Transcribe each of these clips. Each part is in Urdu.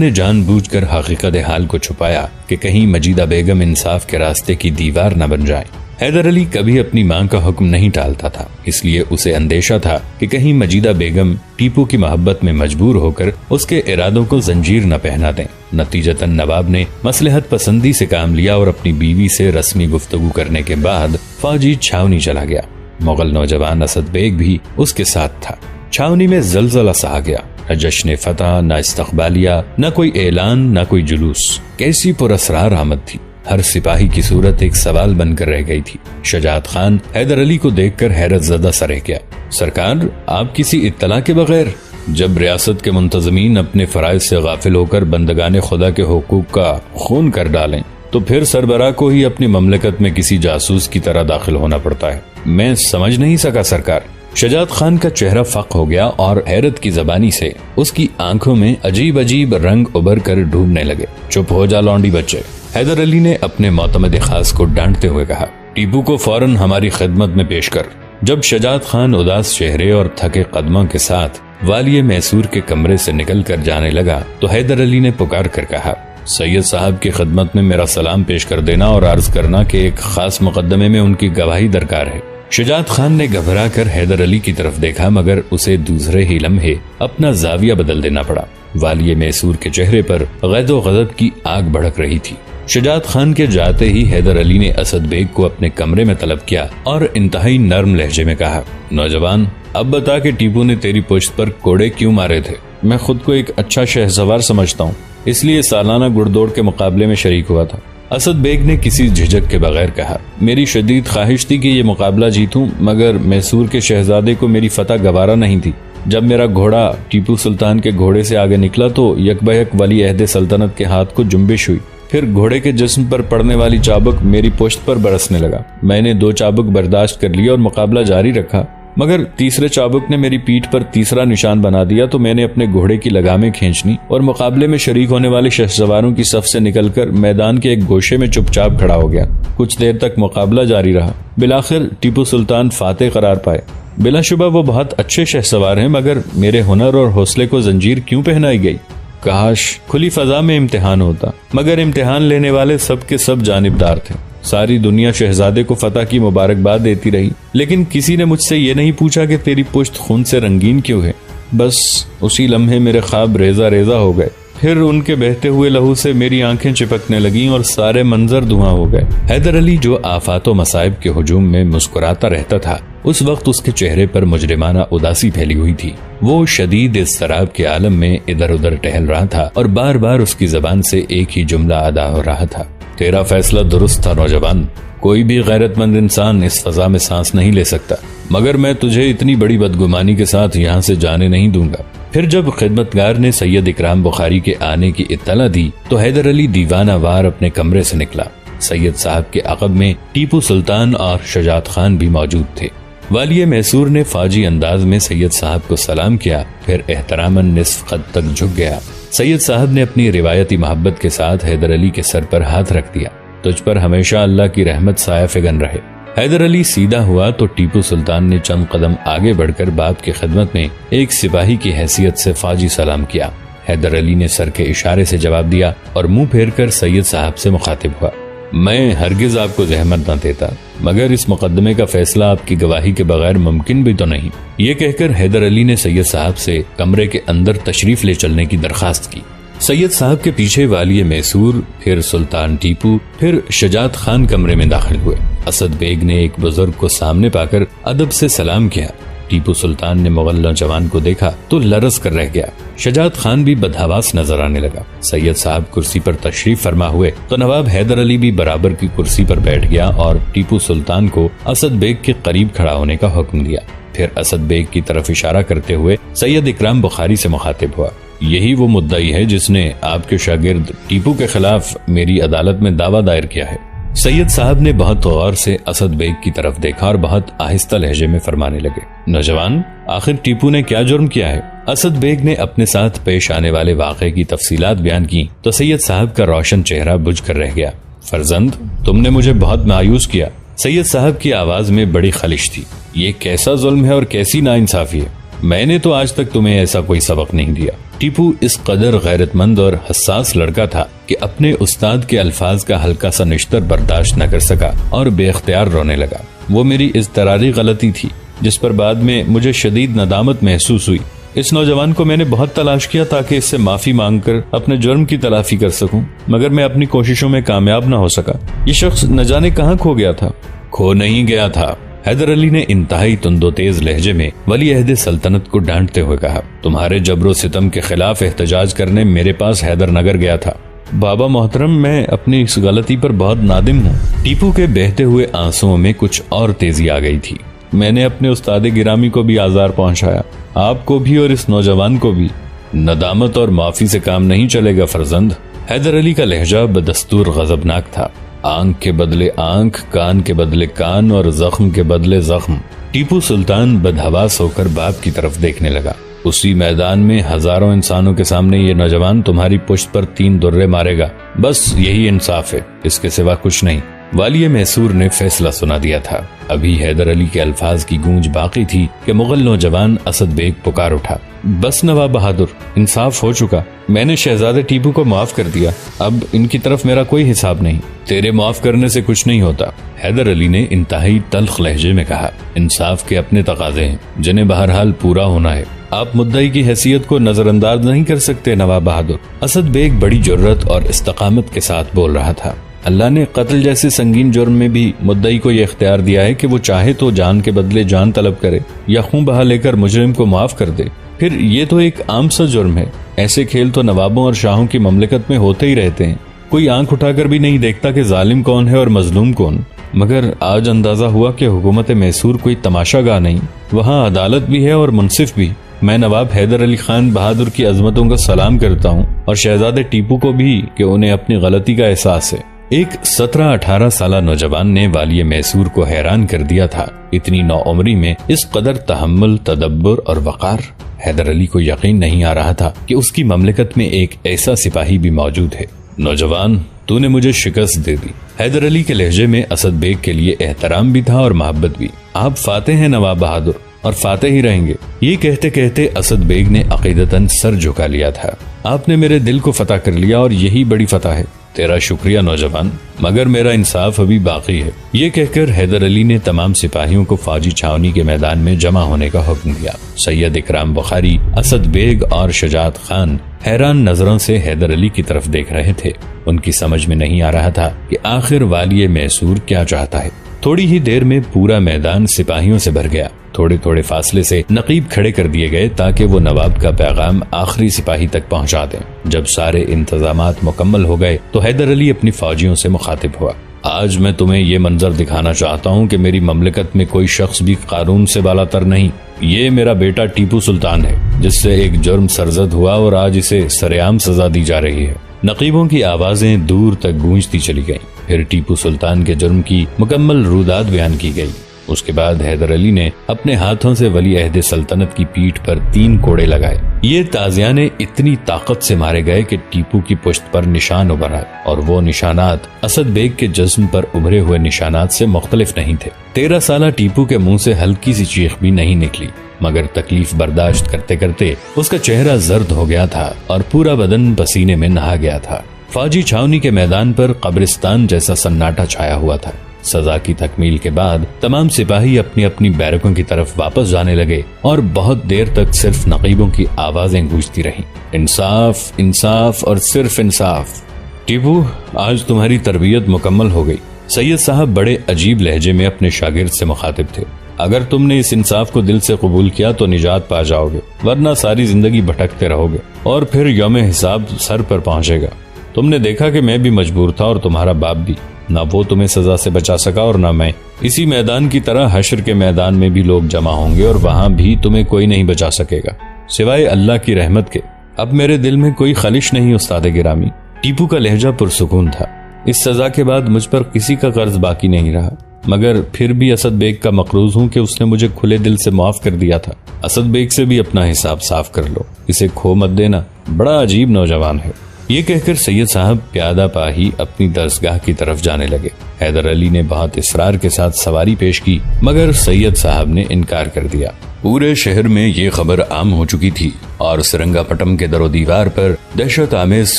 نے جان بوجھ کر حقیقت حال کو چھپایا کہ کہیں مجیدہ بیگم انصاف کے راستے کی دیوار نہ بن جائے۔ حیدر علی کبھی اپنی ماں کا حکم نہیں ٹالتا تھا، اس لیے اسے اندیشہ تھا کہ کہیں مجیدہ بیگم ٹیپو کی محبت میں مجبور ہو کر اس کے ارادوں کو زنجیر نہ پہنا دیں۔ نتیجتاً نواب نے مصلحت پسندی سے کام لیا اور اپنی بیوی سے رسمی گفتگو کرنے کے بعد فوجی چھاونی چلا گیا۔ مغل نوجوان اسد بیگ بھی اس کے ساتھ تھا۔ چھاونی میں زلزلہ سا گیا، نہ جشن فتح، نہ استقبالیہ، نہ کوئی اعلان، نہ کوئی جلوس۔ کیسی پراسرار آمد تھی! ہر سپاہی کی صورت ایک سوال بن کر رہ گئی تھی۔ شجاعت خان حیدر علی کو دیکھ کر حیرت زدہ سا رہ گیا۔ سرکار، آپ کسی اطلاع کے بغیر؟ جب ریاست کے منتظمین اپنے فرائض سے غافل ہو کر بندگان خدا کے حقوق کا خون کر ڈالیں تو پھر سربراہ کو ہی اپنی مملکت میں کسی جاسوس کی طرح داخل ہونا پڑتا ہے۔ میں سمجھ نہیں سکا سرکار۔ شجاعت خان کا چہرہ فق ہو گیا اور حیرت کی زبانی سے اس کی آنکھوں میں عجیب عجیب رنگ ابھر کر ڈھونڈنے لگے۔ چپ ہو جا لونڈی بچے، حیدر علی نے اپنے معتمد خاص کو ڈانٹتے ہوئے کہا۔ ٹیپو کو فوراً ہماری خدمت میں پیش کر۔ جب شجاعت خان اداس چہرے اور تھکے قدموں کے ساتھ والی میسور کے کمرے سے نکل کر جانے لگا تو حیدر علی نے پکار کر کہا، سید صاحب کی خدمت میں میرا سلام پیش کر دینا اور عرض کرنا کہ ایک خاص مقدمے میں ان کی گواہی درکار ہے۔ شجاعت خان نے گھبرا کر حیدر علی کی طرف دیکھا، مگر اسے دوسرے ہی لمحے اپنا زاویہ بدل دینا پڑا۔ والی میسور کے چہرے پر غید و غضب کی آگ بھڑک رہی تھی۔ شجاعت خان کے جاتے ہی حیدر علی نے اسد بیگ کو اپنے کمرے میں طلب کیا اور انتہائی نرم لہجے میں کہا، نوجوان، اب بتا کہ ٹیپو نے تیری پشت پر کوڑے کیوں مارے تھے؟ میں خود کو ایک اچھا شہسوار سمجھتا ہوں، اس لیے سالانہ گھڑ دوڑ کے مقابلے میں شریک ہوا تھا۔ اسد بیگ نے کسی جھجک کے بغیر کہا، میری شدید خواہش تھی کہ یہ مقابلہ جیتوں، مگر میسور کے شہزادے کو میری فتح گوارا نہیں تھی۔ جب میرا گھوڑا ٹیپو سلطان کے گھوڑے سے آگے نکلا تو یک بہک ولی عہد سلطنت کے ہاتھ کو جنبش ہوئی، پھر گھوڑے کے جسم پر پڑنے والی چابک میری پشت پر برسنے لگا۔ میں نے 2 چابک برداشت کر لی اور مقابلہ جاری رکھا، مگر تیسرے چابک نے میری پیٹھ پر تیسرا نشان بنا دیا تو میں نے اپنے گھوڑے کی لگامیں کھینچنی اور مقابلے میں شریک ہونے والے شہسواروں کی صف سے نکل کر میدان کے ایک گوشے میں چپ چاپ کھڑا ہو گیا۔ کچھ دیر تک مقابلہ جاری رہا، بالآخر ٹیپو سلطان فاتح قرار پائے۔ بلا شبہ وہ بہت اچھے شہسوار ہیں، مگر میرے ہنر اور حوصلے کو زنجیر کیوں پہنائی گئی؟ کاش کھلی فضا میں امتحان ہوتا، مگر امتحان لینے والے سب کے سب جانبدار تھے۔ ساری دنیا شہزادے کو فتح کی مبارکباد دیتی رہی، لیکن کسی نے مجھ سے یہ نہیں پوچھا کہ تیری پشت خون سے رنگین کیوں ہے۔ بس اسی لمحے میرے خواب ریزہ ریزہ ہو گئے، پھر ان کے بہتے ہوئے لہو سے میری آنکھیں چپکنے لگیں اور سارے منظر دھواں ہو گئے۔ حیدر علی جو آفات و مصائب کے ہجوم میں مسکراتا رہتا تھا، اس وقت اس کے چہرے پر مجرمانہ اداسی پھیلی ہوئی تھی۔ وہ شدید اضطراب کے عالم میں ادھر ادھر ٹہل رہا تھا اور بار بار اس کی زبان سے ایک ہی جملہ ادا ہو رہا تھا، تیرا فیصلہ درست تھا نوجوان، کوئی بھی غیرت مند انسان اس فضا میں سانس نہیں لے سکتا، مگر میں تجھے اتنی بڑی بدگمانی کے ساتھ یہاں سے جانے نہیں دوں گا۔ پھر جب خدمتگار نے سید اکرام بخاری کے آنے کی اطلاع دی تو حیدر علی دیوانہ وار اپنے کمرے سے نکلا۔ سید صاحب کے عقب میں ٹیپو سلطان اور شجاعت خان بھی موجود تھے۔ والی میسور نے فوجی انداز میں سید صاحب کو سلام کیا، پھر احتراماً نصف قد تک جھک گیا۔ سید صاحب نے اپنی روایتی محبت کے ساتھ حیدر علی کے سر پر ہاتھ رکھ دیا، تجھ پر ہمیشہ اللہ کی رحمت سایہ فگن رہے۔ حیدر علی سیدھا ہوا تو ٹیپو سلطان نے چند قدم آگے بڑھ کر باپ کی خدمت میں ایک سپاہی کی حیثیت سے فوجی سلام کیا۔ حیدر علی نے سر کے اشارے سے جواب دیا اور منہ پھیر کر سید صاحب سے مخاطب ہوا، میں ہرگز آپ کو زحمت نہ دیتا، مگر اس مقدمے کا فیصلہ آپ کی گواہی کے بغیر ممکن بھی تو نہیں۔ یہ کہہ کر حیدر علی نے سید صاحب سے کمرے کے اندر تشریف لے چلنے کی درخواست کی۔ سید صاحب کے پیچھے والی میسور، پھر سلطان ٹیپو، پھر شجاعت خان کمرے میں داخل ہوئے۔ اسد بیگ نے ایک بزرگ کو سامنے پا کر ادب سے سلام کیا۔ ٹیپو سلطان نے مغل نوجوان کو دیکھا تو لرز کر رہ گیا۔ شجاعت خان بھی بدحواس نظر آنے لگا۔ سید صاحب کرسی پر تشریف فرما ہوئے تو نواب حیدر علی بھی برابر کی کرسی پر بیٹھ گیا اور ٹیپو سلطان کو اسد بیگ کے قریب کھڑا ہونے کا حکم دیا۔ پھر اسد بیگ کی طرف اشارہ کرتے ہوئے سید اکرام بخاری سے مخاطب ہوا، یہی وہ مدعی ہے جس نے آپ کے شاگرد ٹیپو کے خلاف میری عدالت میں دعویٰ دائر کیا ہے۔ سید صاحب نے بہت غور سے اسد بیگ کی طرف دیکھا اور بہت آہستہ لہجے میں فرمانے لگے، نوجوان، آخر ٹیپو نے کیا جرم کیا ہے؟ اسد بیگ نے اپنے ساتھ پیش آنے والے واقعے کی تفصیلات بیان کی تو سید صاحب کا روشن چہرہ بجھ کر رہ گیا۔ فرزند، تم نے مجھے بہت مایوس کیا۔ سید صاحب کی آواز میں بڑی خلش تھی، یہ کیسا ظلم ہے اور کیسی ناانصافی ہے؟ میں نے تو آج تک تمہیں ایسا کوئی سبق نہیں دیا۔ ٹیپو اس قدر غیرت مند اور حساس لڑکا تھا کہ اپنے استاد کے الفاظ کا ہلکا سا نشتر برداشت نہ کر سکا اور بے اختیار رونے لگا۔ وہ میری اضطراری غلطی تھی جس پر بعد میں مجھے شدید ندامت محسوس ہوئی۔ اس نوجوان کو میں نے بہت تلاش کیا تاکہ اس سے معافی مانگ کر اپنے جرم کی تلافی کر سکوں، مگر میں اپنی کوششوں میں کامیاب نہ ہو سکا۔ یہ شخص نہ جانے کہاں کھو گیا تھا۔ کھو نہیں گیا تھا، حیدر علی نے انتہائی تند و تیز لہجے میں ولی عہد سلطنت کو ڈانٹتے ہوئے کہا۔ تمہارے جبر و ستم کے خلاف احتجاج کرنے میرے پاس حیدر نگر گیا تھا۔ بابا محترم، میں اپنی اس غلطی پر بہت نادم ہوں۔ ٹیپو کے بہتے ہوئے آنسوؤں میں کچھ اور تیزی آ گئی تھی۔ میں نے اپنے استاد گرامی کو بھی آزار پہنچایا، آپ کو بھی اور اس نوجوان کو بھی۔ ندامت اور معافی سے کام نہیں چلے گا فرزند۔ حیدر علی کا لہجہ بدستور غضبناک تھا۔ آنکھ کے بدلے آنکھ، کان کے بدلے کان اور زخم کے بدلے زخم۔ ٹیپو سلطان بدحواس ہو کر باپ کی طرف دیکھنے لگا۔ اسی میدان میں ہزاروں انسانوں کے سامنے یہ نوجوان تمہاری پشت پر 3 درے مارے گا، بس یہی انصاف ہے، اس کے سوا کچھ نہیں۔ والی میسور نے فیصلہ سنا دیا تھا۔ ابھی حیدر علی کے الفاظ کی گونج باقی تھی کہ مغل نوجوان اسد بیگ پکار اٹھا۔ بس نواب بہادر، انصاف ہو چکا، میں نے شہزادے ٹیپو کو معاف کر دیا، اب ان کی طرف میرا کوئی حساب نہیں۔ تیرے معاف کرنے سے کچھ نہیں ہوتا، حیدر علی نے انتہائی تلخ لہجے میں کہا۔ انصاف کے اپنے تقاضے ہیں جنہیں بہرحال پورا ہونا ہے۔ آپ مدعی کی حیثیت کو نظر انداز نہیں کر سکتے نواب بہادر۔ اسد بیگ بڑی جرت اور استقامت کے ساتھ بول رہا تھا۔ اللہ نے قتل جیسے سنگین جرم میں بھی مدعی کو یہ اختیار دیا ہے کہ وہ چاہے تو جان کے بدلے جان طلب کرے یا خون بہا لے کر مجرم کو معاف کر دے۔ پھر یہ تو ایک عام سا جرم ہے۔ ایسے کھیل تو نوابوں اور شاہوں کی مملکت میں ہوتے ہی رہتے ہیں، کوئی آنکھ اٹھا کر بھی نہیں دیکھتا کہ ظالم کون ہے اور مظلوم کون۔ مگر آج اندازہ ہوا کہ حکومت میسور کوئی تماشا گاہ نہیں، وہاں عدالت بھی ہے اور منصف بھی۔ میں نواب حیدر علی خان بہادر کی عظمتوں کا سلام کرتا ہوں اور شہزادے ٹیپو کو بھی کہ انہیں اپنی غلطی کا احساس ہے۔ ایک 17-18 سالہ نوجوان نے والی میسور کو حیران کر دیا تھا۔ اتنی نوعمری میں اس قدر تحمل، تدبر اور وقار۔ حیدر علی کو یقین نہیں آ رہا تھا کہ اس کی مملکت میں ایک ایسا سپاہی بھی موجود ہے۔ نوجوان، تو نے مجھے شکست دے دی۔ حیدر علی کے لہجے میں اسد بیگ کے لیے احترام بھی تھا اور محبت بھی۔ آپ فاتح ہیں نواب بہادر، اور فاتح ہی رہیں گے۔ یہ کہتے کہتے اسد بیگ نے عقیدتاً سر جھکا لیا تھا۔ آپ نے میرے دل کو فتح کر لیا اور یہی بڑی فتح ہے۔ تیرا شکریہ نوجوان، مگر میرا انصاف ابھی باقی ہے۔ یہ کہہ کر حیدر علی نے تمام سپاہیوں کو فوجی چھاونی کے میدان میں جمع ہونے کا حکم دیا۔ سید اکرام بخاری، اسد بیگ اور شجاعت خان حیران نظروں سے حیدر علی کی طرف دیکھ رہے تھے۔ ان کی سمجھ میں نہیں آ رہا تھا کہ آخر والی میسور کیا چاہتا ہے۔ تھوڑی ہی دیر میں پورا میدان سپاہیوں سے بھر گیا۔ تھوڑے تھوڑے فاصلے سے نقیب کھڑے کر دیے گئے تاکہ وہ نواب کا پیغام آخری سپاہی تک پہنچا دیں۔ جب سارے انتظامات مکمل ہو گئے تو حیدر علی اپنی فوجیوں سے مخاطب ہوا۔ آج میں تمہیں یہ منظر دکھانا چاہتا ہوں کہ میری مملکت میں کوئی شخص بھی قانون سے بالا تر نہیں۔ یہ میرا بیٹا ٹیپو سلطان ہے، جس سے ایک جرم سرزد ہوا اور آج اسے سرعام سزا دی جا رہی ہے۔ نقیبوں کی آوازیں دور تک گونجتی چلی گئیں۔ پھر ٹیپو سلطان کے جرم کی مکمل روداد بیان کی گئی۔ اس کے بعد حیدر علی نے اپنے ہاتھوں سے ولی عہد سلطنت کی پیٹھ پر 3 کوڑے لگائے۔ یہ تازیانے اتنی طاقت سے مارے گئے کہ ٹیپو کی پشت پر نشان ابھر آئے، اور وہ نشانات اسد بیگ کے جسم پر ابھرے ہوئے نشانات سے مختلف نہیں تھے۔ 13 سالہ ٹیپو کے منہ سے ہلکی سی چیخ بھی نہیں نکلی، مگر تکلیف برداشت کرتے کرتے اس کا چہرہ زرد ہو گیا تھا اور پورا بدن پسینے میں نہا گیا تھا۔ فوجی چھاونی کے میدان پر قبرستان جیسا سناٹا چھایا ہوا تھا۔ سزا کی تکمیل کے بعد تمام سپاہی اپنی اپنی بیرکوں کی طرف واپس جانے لگے اور بہت دیر تک صرف نقیبوں کی آوازیں گونجتی رہیں۔ انصاف، انصاف اور صرف انصاف۔ ٹیپو، آج تمہاری تربیت مکمل ہو گئی۔ سید صاحب بڑے عجیب لہجے میں اپنے شاگرد سے مخاطب تھے۔ اگر تم نے اس انصاف کو دل سے قبول کیا تو نجات پا جاؤ گے، ورنہ ساری زندگی بھٹکتے رہو گے اور پھر یوم حساب سر پر پہنچے گا۔ تم نے دیکھا کہ میں بھی مجبور تھا اور تمہارا باپ بھی، نہ وہ تمہیں سزا سے بچا سکا اور نہ میں۔ اسی میدان کی طرح حشر کے میدان میں بھی لوگ جمع ہوں گے اور وہاں بھی تمہیں کوئی نہیں بچا سکے گا سوائے اللہ کی رحمت کے۔ اب میرے دل میں کوئی خلش نہیں استاد گرامی۔ ٹیپو کا لہجہ پرسکون تھا۔ اس سزا کے بعد مجھ پر کسی کا قرض باقی نہیں رہا، مگر پھر بھی اسد بیگ کا مقروض ہوں کہ اس نے مجھے کھلے دل سے معاف کر دیا تھا۔ اسد بیگ سے بھی اپنا حساب صاف کر لو، اسے کھو مت دینا، بڑا عجیب نوجوان ہے۔ یہ کہہ کر سید صاحب پیادہ پاہی اپنی درسگاہ کی طرف جانے لگے۔ حیدر علی نے بہت اصرار کے ساتھ سواری پیش کی مگر سید صاحب نے انکار کر دیا۔ پورے شہر میں یہ خبر عام ہو چکی تھی اور سرنگا پٹم کے در و دیوار پر دہشت آمیز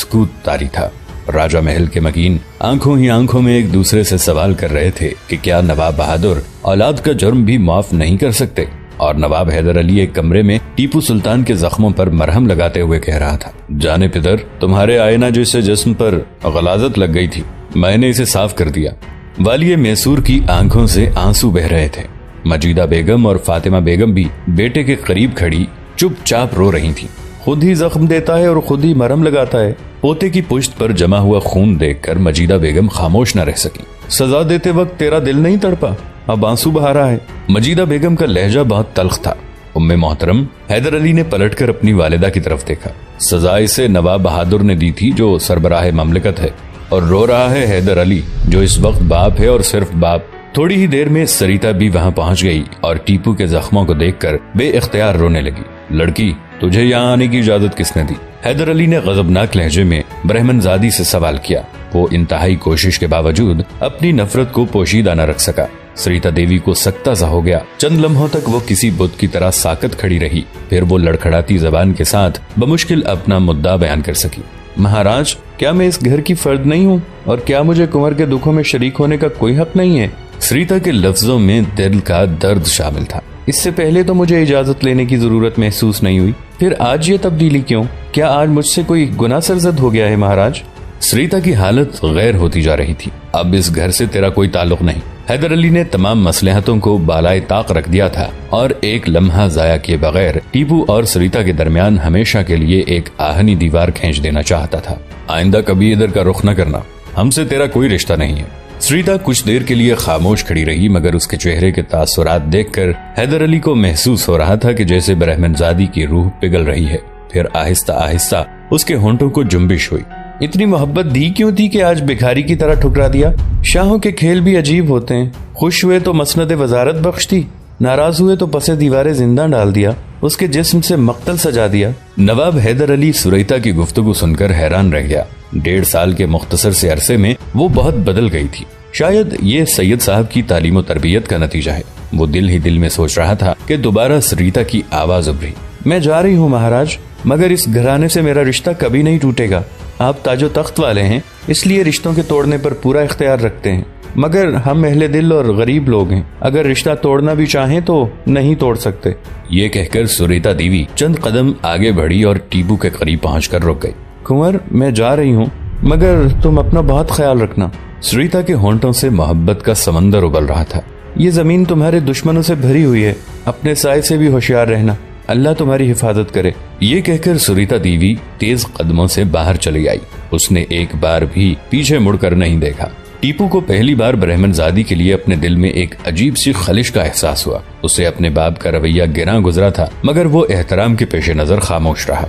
سکوت طاری تھا۔ راجہ محل کے مکین آنکھوں ہی آنکھوں میں ایک دوسرے سے سوال کر رہے تھے کہ کیا نواب بہادر اولاد کا جرم بھی معاف نہیں کر سکتے، اور نواب حیدر علی ایک کمرے میں ٹیپو سلطان کے زخموں پر مرہم لگاتے ہوئے کہہ رہا تھا، جانے پدر تمہارے آئینہ جیسے جسم پر غلاظت لگ گئی تھی، میں نے اسے صاف کر دیا۔ والی میسور کی آنکھوں سے آنسو بہ رہے تھے۔ مجیدہ بیگم اور فاطمہ بیگم بھی بیٹے کے قریب کھڑی چپ چاپ رو رہی تھی۔ خود ہی زخم دیتا ہے اور خود ہی مرہم لگاتا ہے۔ پوتے کی پشت پر جمع ہوا خون دیکھ کر مجیدہ بیگم خاموش نہ رہ سکی۔ سزا دیتے وقت تیرا دل نہیں تڑپا، اب آنسو بہا رہا ہے۔ مجیدہ بیگم کا لہجہ بہت تلخ تھا۔ ام محترم، حیدر علی نے پلٹ کر اپنی والدہ کی طرف دیکھا۔ سزا اسے نواب بہادر نے دی تھی جو سربراہ مملکت ہے، اور رو رہا ہے حیدر علی جو اس وقت باپ ہے اور صرف باپ۔ تھوڑی ہی دیر میں سریتا بھی وہاں پہنچ گئی اور ٹیپو کے زخموں کو دیکھ کر بے اختیار رونے لگی۔ لڑکی، تجھے یہاں آنے کی اجازت کس نے دی؟ حیدر علی نے غضبناک لہجے میں برہمن زادی سے سوال کیا۔ وہ انتہائی کوشش کے باوجود اپنی نفرت کو پوشیدہ نہ رکھ سکا۔ سریتا دیوی کو سکتہ سا ہو گیا۔ چند لمحوں تک وہ کسی بت کی طرح ساکت کھڑی رہی، پھر وہ لڑکھڑاتی زبان کے ساتھ بمشکل اپنا مدعا بیان کر سکی۔ مہاراج، کیا میں اس گھر کی فرد نہیں ہوں، اور کیا مجھے کنور کے دکھوں میں شریک ہونے کا کوئی حق نہیں ہے؟ سریتا کے لفظوں میں دل کا درد شامل تھا۔ اس سے پہلے تو مجھے اجازت لینے کی ضرورت محسوس نہیں ہوئی، پھر آج یہ تبدیلی کیوں؟ کیا آج مجھ سے کوئی گناہ سرزد ہو گیا ہے مہاراج؟ سریتا کی حالت غیر ہوتی جا رہی تھی۔ اب اس گھر سے تیرا کوئی تعلق نہیں۔ حیدر علی نے تمام مصلحتوں کو بالائے طاق رکھ دیا تھا اور ایک لمحہ ضائع کیے بغیر ٹیپو اور سریتا کے درمیان ہمیشہ کے لیے ایک آہنی دیوار کھینچ دینا چاہتا تھا۔ آئندہ کبھی ادھر کا رخ نہ کرنا، ہم سے تیرا کوئی رشتہ نہیں ہے۔ سریتا کچھ دیر کے لیے خاموش کھڑی رہی مگر اس کے چہرے کے تاثرات دیکھ کر حیدر علی کو محسوس ہو رہا تھا کہ جیسے برہمن زادی کی روح پگھل رہی ہے۔ پھر آہستہ آہستہ اس کے ہونٹوں کو جنبش ہوئی۔ اتنی محبت دی کیوں تھی کہ آج بھکاری کی طرح ٹھکرا دیا؟ شاہوں کے کھیل بھی عجیب ہوتے ہیں، خوش ہوئے تو مسند وزارت بخش دی، ناراض ہوئے تو پس دیوارے زندہ ڈال دیا، اس کے جسم سے مقتل سجا دیا۔ نواب حیدر علی سریتا کی گفتگو سن کر حیران رہ گیا۔ 1.5 سال کے مختصر سے عرصے میں وہ بہت بدل گئی تھی۔ شاید یہ سید صاحب کی تعلیم و تربیت کا نتیجہ ہے۔ وہ دل ہی دل میں سوچ رہا تھا کہ دوبارہ سریتا کی آواز ابھری، میں جا رہی ہوں مہاراج، مگر اس گھرانے سے میرا رشتہ کبھی نہیں ٹوٹے گا۔ آپ تاج و تخت والے ہیں، اس لیے رشتوں کے توڑنے پر پورا اختیار رکھتے ہیں، مگر ہم اہل دل اور غریب لوگ ہیں، اگر رشتہ توڑنا بھی چاہیں تو نہیں توڑ سکتے۔ یہ کہہ کر سریتا دیوی چند قدم آگے بڑھی اور ٹیپو کے قریب پہنچ کر رک گئی۔ کنور، میں جا رہی ہوں، مگر تم اپنا بہت خیال رکھنا۔ سریتا کے ہونٹوں سے محبت کا سمندر ابل رہا تھا۔ یہ زمین تمہارے دشمنوں سے بھری ہوئی ہے، اپنے سائے سے بھی ہوشیار رہنا، اللہ تمہاری حفاظت کرے۔ یہ کہہ کر سریتا دیوی تیز قدموں سے باہر چلی آئی۔ اس نے ایک بار بھی پیچھے مڑ کر نہیں دیکھا۔ ٹیپو کو پہلی بار برہمن زادی کے لیے اپنے دل میں ایک عجیب سی خلش کا احساس ہوا۔ اسے اپنے باپ کا رویہ گراں گزرا تھا مگر وہ احترام کے پیش نظر خاموش رہا۔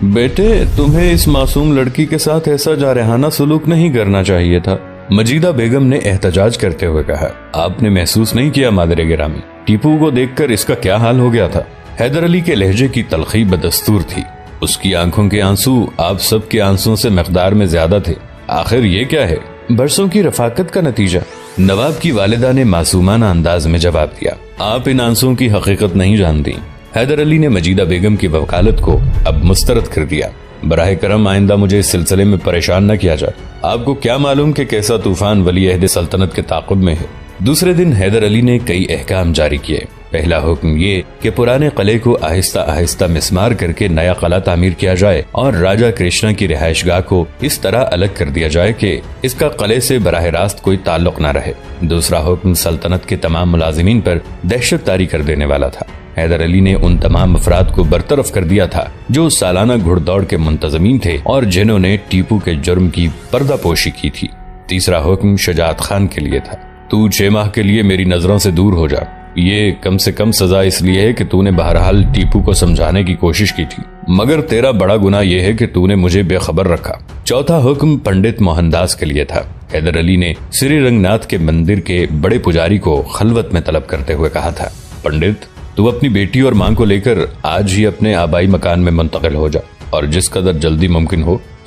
بیٹے، تمہیں اس معصوم لڑکی کے ساتھ ایسا جارحانہ سلوک نہیں کرنا چاہیے تھا، مجیدہ بیگم نے احتجاج کرتے ہوئے کہا۔ آپ نے محسوس نہیں کیا مادر گرامی، ٹیپو کو دیکھ کر اس کا کیا حال ہو گیا تھا؟ حیدر علی کے لہجے کی تلخی بدستور تھی۔ اس کی آنکھوں کے آنسو آپ سب کے آنسوں سے مقدار میں زیادہ تھے۔ آخر یہ کیا ہے؟ برسوں کی رفاقت کا نتیجہ، نواب کی والدہ نے معصومانہ انداز میں جواب دیا۔ آپ ان آنسوں کی حقیقت نہیں جانتی۔ حیدر علی نے مجیدہ بیگم کی وکالت کو اب مسترد کر دیا۔ براہ کرم آئندہ مجھے اس سلسلے میں پریشان نہ کیا جائے۔ آپ کو کیا معلوم کہ کیسا طوفان ولی عہد سلطنت کے تعاقب میں ہے۔ دوسرے دن حیدر علی نے کئی احکام جاری کیے۔ پہلا حکم یہ کہ پرانے قلعے کو آہستہ آہستہ مسمار کر کے نیا قلعہ تعمیر کیا جائے اور راجہ کرشنا کی رہائش گاہ کو اس طرح الگ کر دیا جائے کہ اس کا قلعے سے براہ راست کوئی تعلق نہ رہے۔ دوسرا حکم سلطنت کے تمام ملازمین پر دہشت طاری کر دینے والا تھا۔ حیدر علی نے ان تمام افراد کو برطرف کر دیا تھا جو سالانہ گھڑ دوڑ کے منتظمین تھے اور جنہوں نے ٹیپو کے جرم کی پردہ پوشی کی تھی۔ تیسرا حکم شجاعت خان کے لیے تھا، تو 6 ماہ کے لیے میری نظروں سے دور ہو جا۔ یہ کم سے کم سزا اس لیے ہے کہ تو نے بہرحال ٹیپو کو سمجھانے کی کوشش کی تھی، مگر تیرا بڑا گناہ یہ ہے کہ تو نے مجھے بے خبر رکھا۔ چوتھا حکم پنڈت موہن داس کے لیے تھا۔ حیدر علی نے سری رنگ ناتھ کے مندر کے بڑے پجاری کو خلوت میں طلب کرتے ہوئے کہا تھا، پنڈت، تو اپنی بیٹی اور ماں کو لے کر آج ہی اپنے آبائی مکان میں منتقل ہو جا، اور جس قدر جلدی ممکن ہو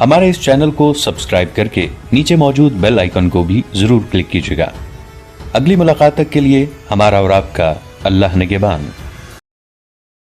ہمارے اس چینل کو سبسکرائب کر کے نیچے موجود بیل آئیکن کو بھی ضرور کلک کیجیے گا۔ اگلی ملاقات تک کے لیے ہمارا اور آپ کا اللہ نگہبان۔